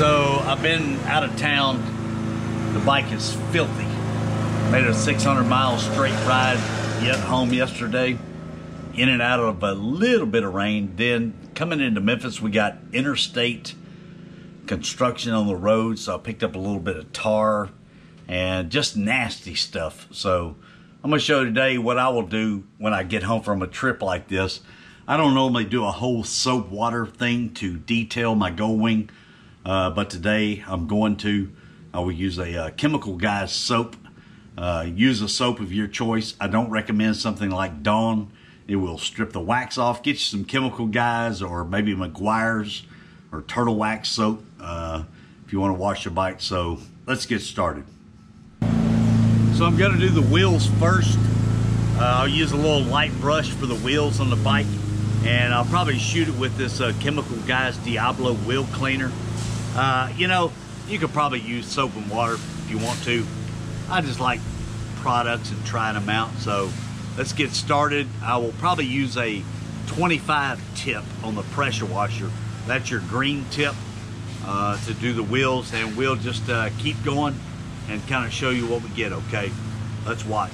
So I've been out of town. The bike is filthy. Made a 600-mile straight ride home yesterday. In and out of a little bit of rain. Then coming into Memphis, we got interstate construction on the road. So I picked up a little bit of tar and just nasty stuff. So I'm gonna show you today what I will do when I get home from a trip like this. I don't normally do a whole soap water thing to detail my Goldwing. But today I'm going to. I will use a Chemical Guys soap. Use a soap of your choice. I don't recommend something like Dawn. It will strip the wax off. Get you some Chemical Guys or maybe McGuire's or Turtle Wax soap if you want to wash your bike. So let's get started. So I'm going to do the wheels first. I'll use a little light brush for the wheels on the bike, and I'll probably shoot it with this Chemical Guys Diablo wheel cleaner. You know, you could probably use soap and water if you want to. I just like products and trying them out. So let's get started. I will probably use a 25 tip on the pressure washer. That's your green tip to do the wheels, and we'll just keep going and kind of show you what we get, okay? Let's watch.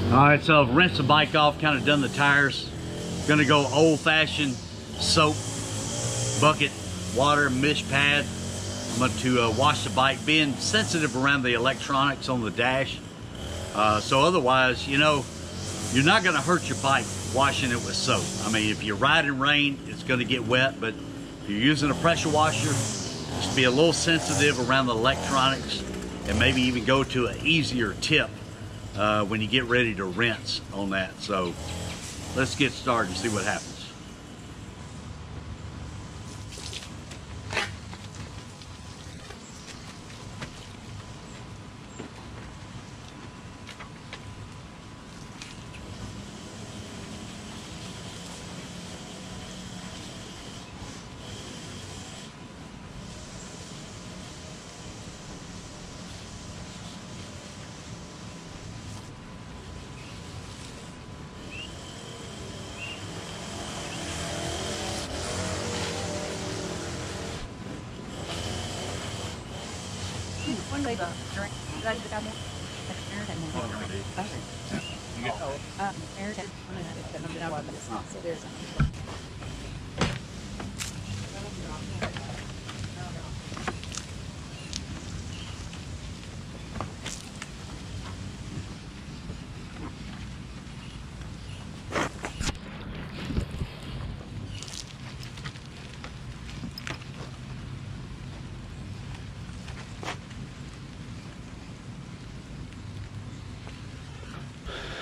Alright, so I've rinsed the bike off, kind of done the tires. Gonna go old-fashioned soap. bucket, water, mesh pad. I'm going to wash the bike, being sensitive around the electronics on the dash. So otherwise, you know, you're not going to hurt your bike washing it with soap. I mean, if you ride in rain, it's going to get wet, but if you're using a pressure washer, just be a little sensitive around the electronics and maybe even go to an easier tip when you get ready to rinse on that. So let's get started and see what happens. One day the drink, I just got more.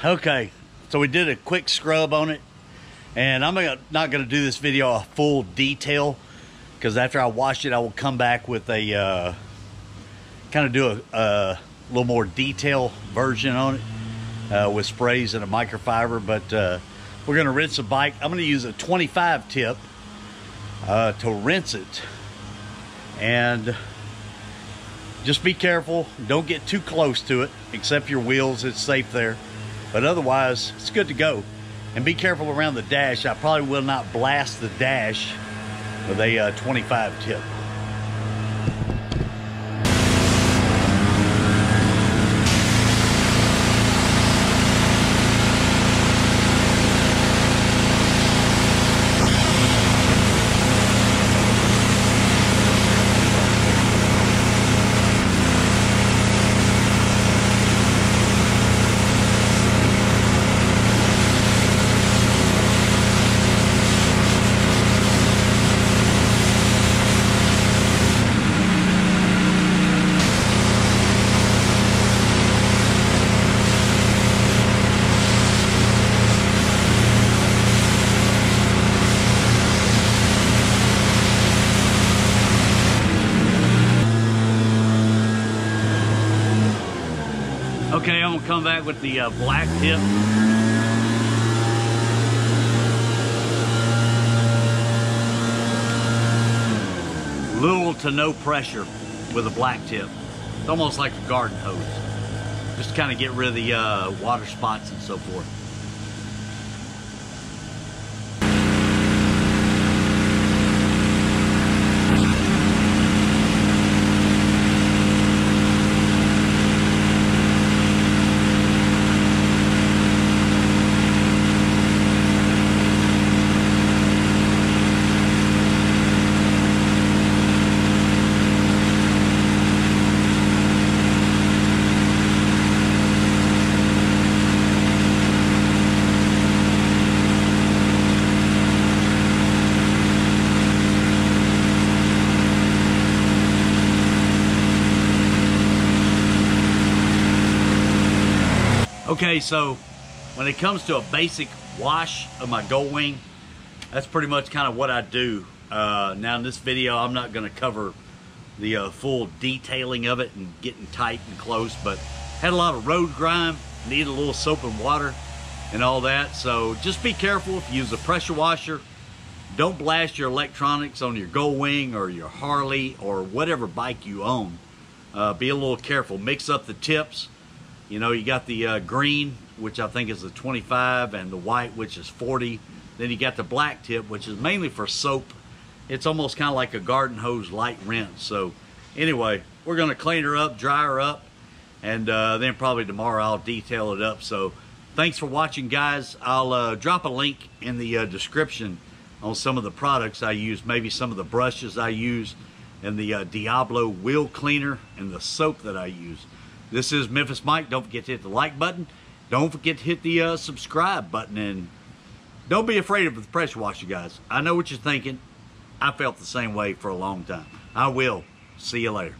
Okay, so we did a quick scrub on it, and I'm not going to do this video a full detail, because after I wash it, I will come back with a kind of do a little more detailed version on it with sprays and a microfiber. But we're going to rinse the bike. I'm going to use a 25 tip to rinse it, and just be careful. Don't get too close to it, except your wheels. It's safe there. But otherwise, it's good to go. And be careful around the dash. I probably will not blast the dash with a 25 tip. Okay, I'm gonna come back with the black tip. Little to no pressure with a black tip. It's almost like a garden hose. Just to kind of get rid of the water spots and so forth. Okay, so when it comes to a basic wash of my Goldwing, that's pretty much kind of what I do. Now in this video, I'm not going to cover the full detailing of it and getting tight and close, but had a lot of road grime, needed a little soap and water and all that. So just be careful if you use a pressure washer. Don't blast your electronics on your Goldwing or your Harley or whatever bike you own. Be a little careful. Mix up the tips. You know, you got the green, which I think is the 25, and the white, which is 40. Then you got the black tip, which is mainly for soap. It's almost kind of like a garden hose light rinse. So anyway, we're going to clean her up, dry her up, and then probably tomorrow I'll detail it up. So thanks for watching, guys. I'll drop a link in the description on some of the products I use, maybe some of the brushes I use, and the Diablo wheel cleaner and the soap that I use. This is Memphis Mike. Don't forget to hit the like button. Don't forget to hit the subscribe button, and don't be afraid of the pressure washer, guys. I know what you're thinking. I felt the same way for a long time. I will. See you later.